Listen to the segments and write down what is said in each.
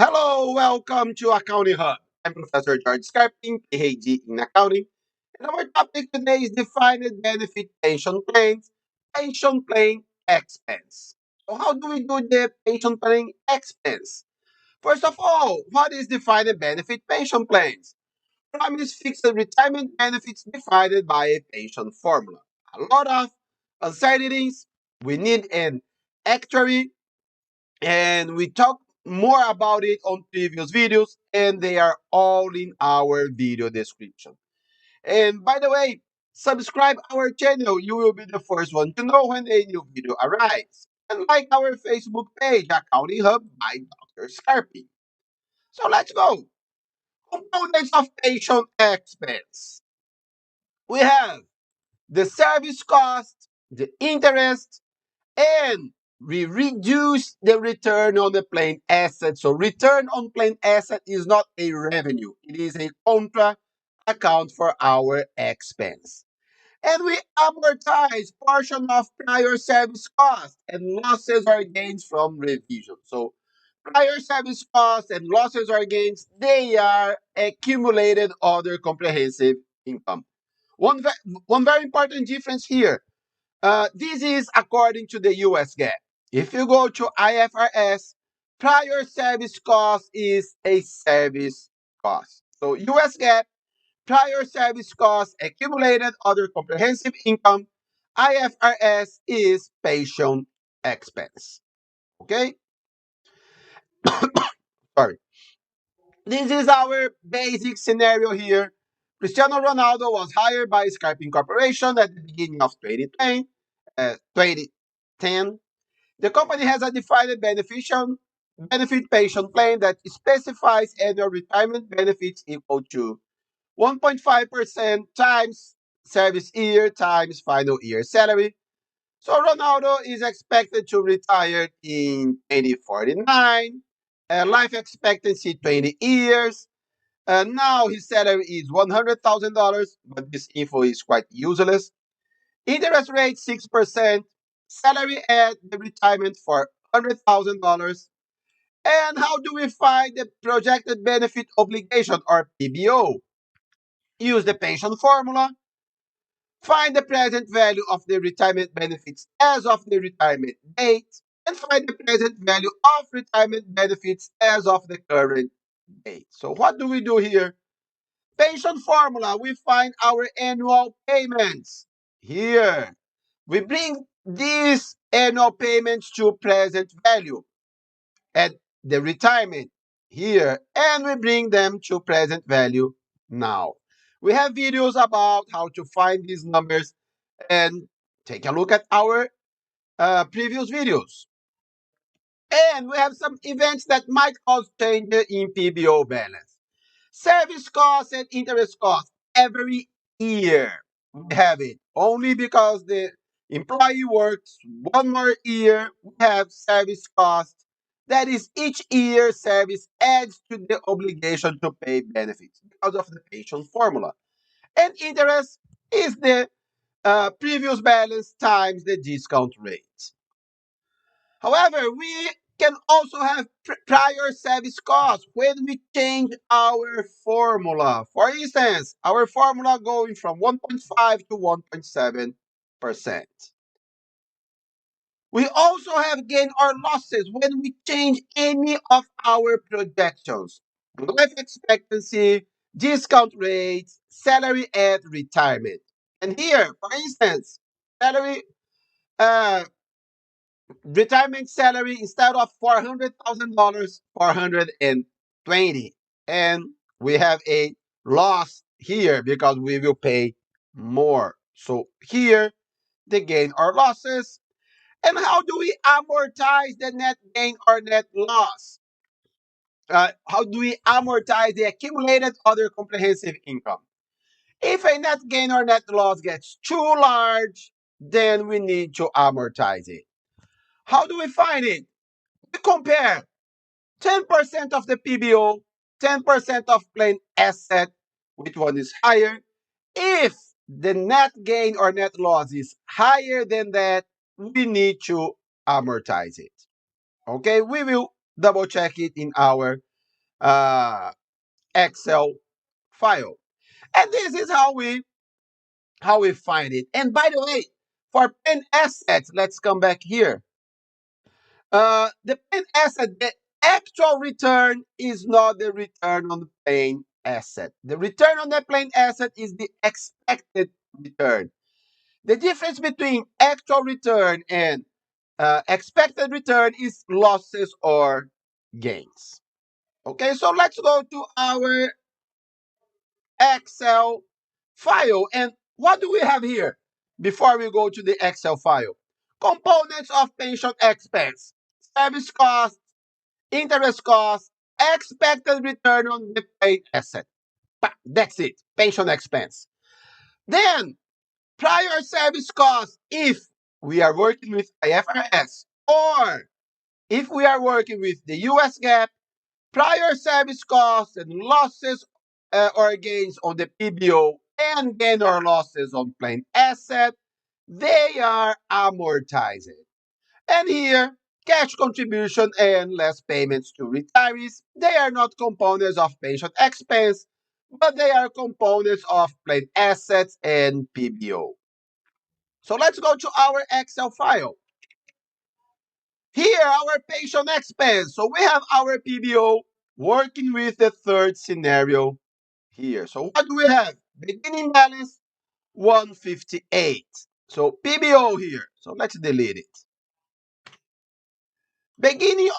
Hello, welcome to Accounting Hub. I'm Professor George Scarping, PhD in accounting, and our topic today is defined benefit pension plan expense. So, how do we do the pension plan expense? First of all, what is defined benefit pension plans? Promise fixed retirement benefits divided by a pension formula. A lot of uncertainties. We need an actuary and we talked more about it on previous videos, and they are all in our video description. And by the way, subscribe our channel. You will be the first one to know when a new video arrives. And like our Facebook page, Accounting Hub by Dr. Scarpy. So let's go. Components of pension expense. We have the service cost, the interest, and we reduce the return on the plain asset. So return on plain asset is not a revenue. It is a contra account for our expense. And we amortize portion of prior service costs and losses or gains from revision. So prior service costs and losses or gains, they are accumulated other comprehensive income. One very important difference here, this is according to the US GAAP. If you go to IFRS, prior service cost is a service cost. So US GAAP, prior service cost, accumulated other comprehensive income. IFRS is pension expense. Okay? Sorry. This is our basic scenario here. Cristiano Ronaldo was hired by Skype Corporation at the beginning of 2010. The company has a defined benefit pension plan that specifies annual retirement benefits equal to 1.5% times service year times final year salary. So Ronaldo is expected to retire in 2049, life expectancy 20 years. Now his salary is $100,000, but this info is quite useless. Interest rate 6%, salary at the retirement for $100,000. And how do we find the projected benefit obligation or PBO? Use the pension formula, find the present value of the retirement benefits as of the retirement date, and find the present value of retirement benefits as of the current date. So what do we do here? Pension formula, we find our annual payments. Here, we bring these annual payments to present value at the retirement here, and we bring them to present value now. We have videos about how to find these numbers, and take a look at our previous videos. And we have some events that might cause changes in PBO balance. Service costs and interest costs every year. We have it only because the employee works one more year. We have service costs. That is, each year service adds to the obligation to pay benefits because of the pension formula. And interest is the previous balance times the discount rate. However, we can also have prior service costs when we change our formula. For instance, our formula going from 1.5 to 1.7%. We also have gain or losses when we change any of our projections. Life expectancy, discount rates, salary at retirement. And here, for instance, salary uh, retirement salary instead of $400,000, 420, and we have a loss here because we will pay more. So here, the gain or losses. And how do we amortize the net gain or net loss? How do we amortize the accumulated other comprehensive income? If a net gain or net loss gets too large, then we need to amortize it. How do we find it? We compare 10% of the PBO, 10% of plain asset, which one is higher? If the net gain or net loss is higher than that, we need to amortize it. Okay, we will double check it in our uh, Excel file. And this is how we find it. And by the way, for plain assets, let's come back here. The plain asset, the actual return is not the return on the plain asset. The return on the plain asset is the expected return. The difference between actual return and expected return is losses or gains. Okay, so let's go to our Excel file. And what do we have here before we go to the Excel file? Components of pension expense, service cost, interest cost, expected return on the paid asset. That's it, pension expense. Then, prior service cost if we are working with IFRS, or if we are working with the US GAAP, prior service costs and losses or gains on the PBO and gain or losses on plain asset, they are amortized. And here, cash contribution and less payments to retirees, they are not components of pension expense, but they are components of plain assets and PBO. So let's go to our Excel file. Here, our pension expense. So we have our PBO working with the third scenario here. So what do we have? Beginning balance 158. So PBO here. So let's delete it. Beginning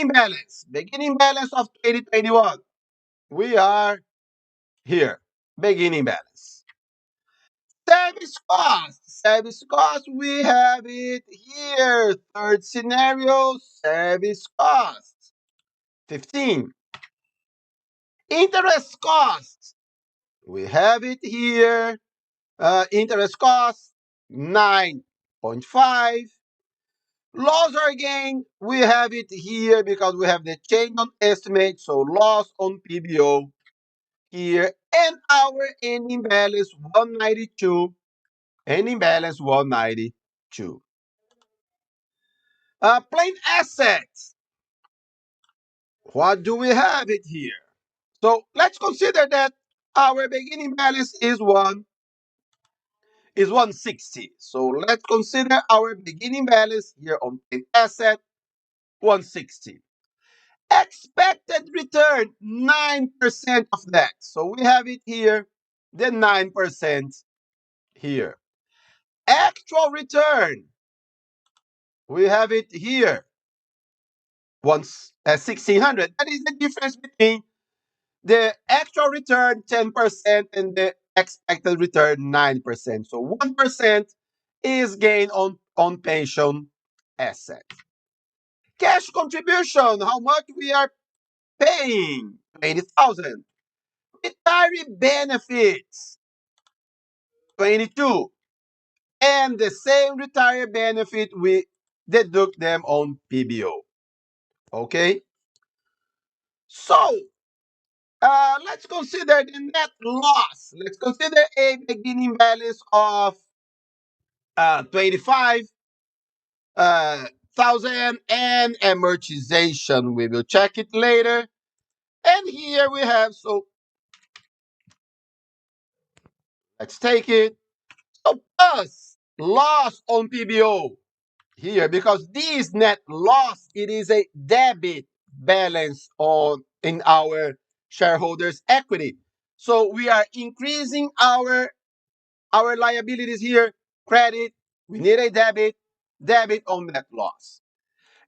balance of 2021. We are here. Beginning balance. Service cost, we have it here. Third scenario, service cost 15. Interest cost, we have it here. Interest cost 9.5. Loss or gain, we have it here because we have the change on estimate, so loss on PBO here. And our ending balance 192. Ending balance 192. Plain assets. What do we have it here? So let's consider that our beginning balance is 160. So let's consider our beginning balance here on plain asset 160. Expected return 9% of that. So we have it here, the 9% here. Actual return, we have it here, 1600. That is the difference between the actual return 10% and the expected return 9%. So 1% is gain on pension asset. Cash contribution, how much we are paying? 20,000. Retiree benefits 22. And the same retiree benefit we deduct them on PBO. Okay? So let's consider the net loss. Let's consider a beginning balance of 25,000 and amortization. We will check it later. And here we have, so let's take it. So plus loss on PBO here, because this net loss, it is a debit balance on in our shareholders equity. So we are increasing our liabilities here, credit, we need a debit on net loss.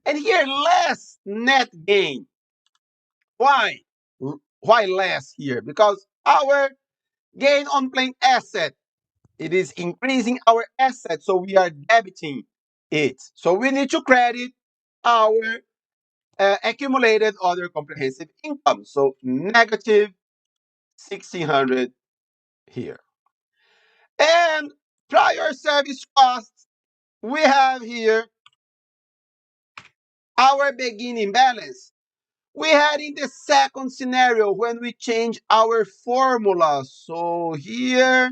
And here, less net gain. Why? Why less here? Because our gain on plain asset, it is increasing our asset, so we are debiting it. So we need to credit our accumulated other comprehensive income. So negative 1600 here. And prior service costs, we have here our beginning balance. We had in the second scenario when we change our formula. So here,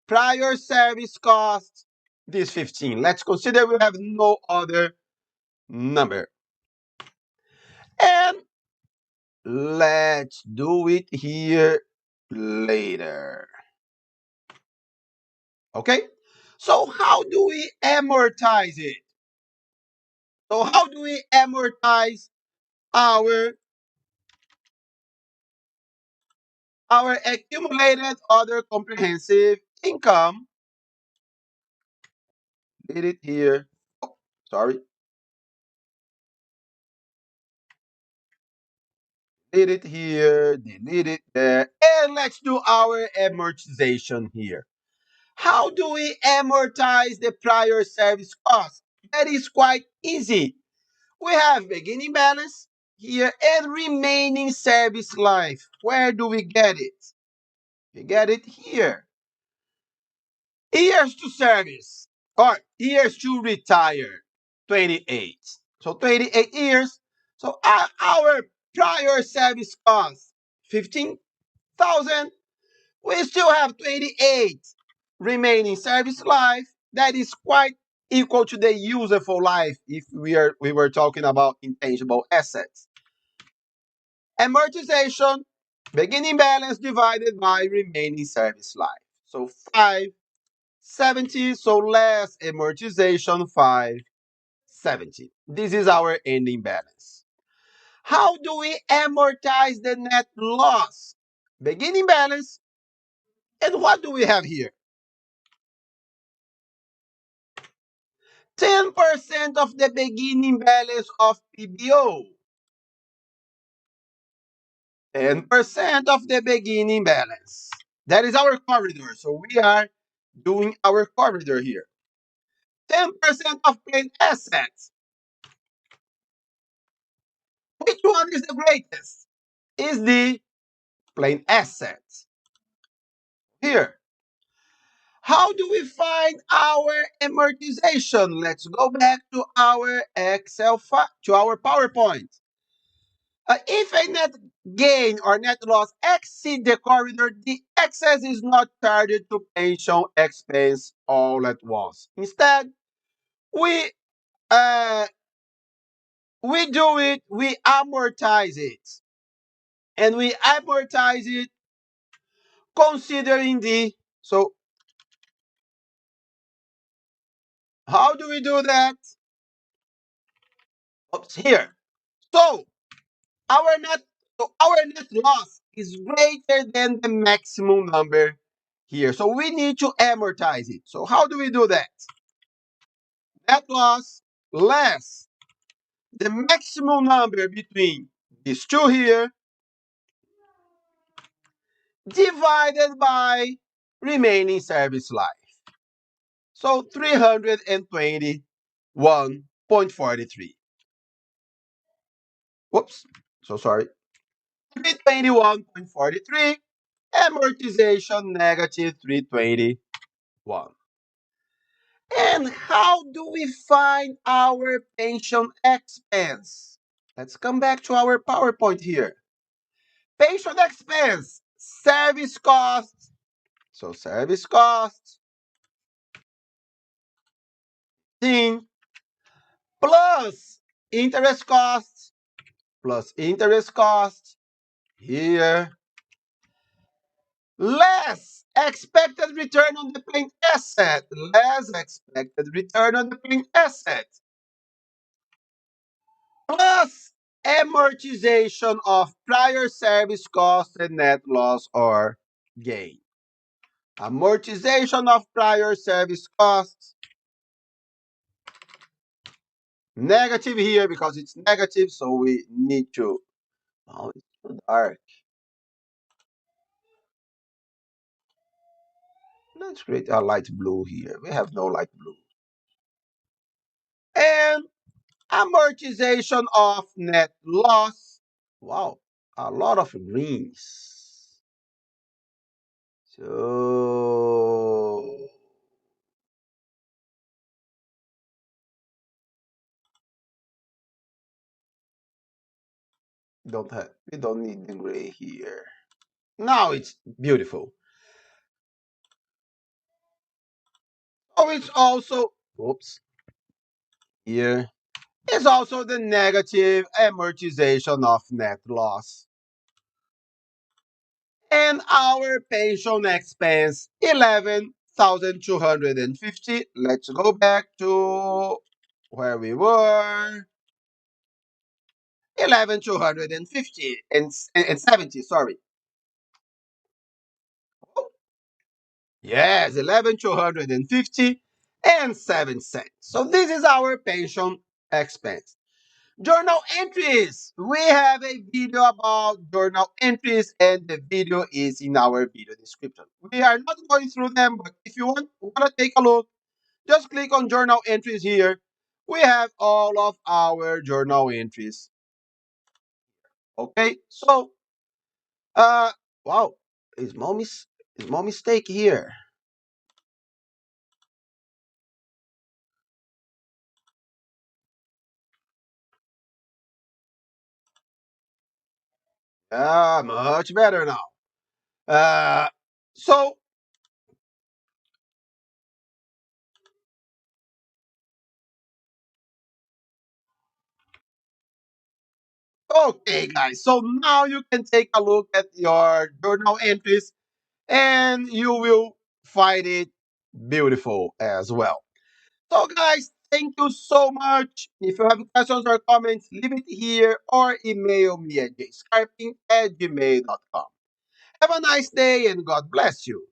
prior service cost, this 15. Let's consider we have no other number. And Let's do it here later. Okay? So how do we amortize it? So how do we amortize our our accumulated other comprehensive income? Did it here. Oh, sorry. Did it here. Delete it there. And let's do our amortization here. How do we amortize the prior service cost? That is quite easy. We have beginning balance here and remaining service life. Where do we get it? We get it here. Years to service or years to retire, 28. So 28 years. So our prior service cost, 15,000. We still have 28 remaining service life. That is quite equal to the useful life if we were talking about intangible assets. Amortization, beginning balance divided by remaining service life. So 570, so less amortization 570. This is our ending balance. How do we amortize the net loss? Beginning balance. And what do we have here? 10% of the beginning balance of PBO. 10% of the beginning balance. That is our corridor. So we are doing our corridor here. 10% of plain assets. Which one is the greatest? Is the plain assets. Here. How do we find our amortization? Let's go back to our Excel to our PowerPoint. If a net gain or net loss exceed the corridor, the excess is not charged to pension expense all at once. Instead, we uh, we amortize it, and we amortize it considering the. So how do we do that? Oops, here. So our net our net loss is greater than the maximum number here. So we need to amortize it. So how do we do that? Net loss less the maximum number between these two here divided by remaining service life. So 321.43. Whoops, so sorry. 321.43, amortization negative 321. And how do we find our pension expense? Let's come back to our PowerPoint here. Pension expense, service costs. So service costs, thing, plus interest costs, plus interest costs here, less expected return on the plain asset, less expected return on the plain asset, plus amortization of prior service costs and net loss or gain. Amortization of prior service costs. Negative here because it's negative, so we need to. Oh, it's too dark. Let's create a light blue here. We have no light blue. And amortization of net loss. Wow, a lot of greens. So we don't need the gray here. Now it's beautiful. Oh, it's also oops here. It's also the negative amortization of net loss. And our pension expense 11,250. Let's go back to where we were. 11,250 and 70, sorry. Yes, 11,250 and 7 cents. So this is our pension expense. Journal entries. We have a video about journal entries, and the video is in our video description. We are not going through them, but if you want to take a look, just click on journal entries here. We have all of our journal entries. Okay, so wow, is small mistake here. Much better now. Uh, so okay, guys. So now you can take a look at your journal entries, and you will find it beautiful as well. So, guys, thank you so much. If you have questions or comments, leave it here or email me at jscarping@gmail.com. Have a nice day and God bless you.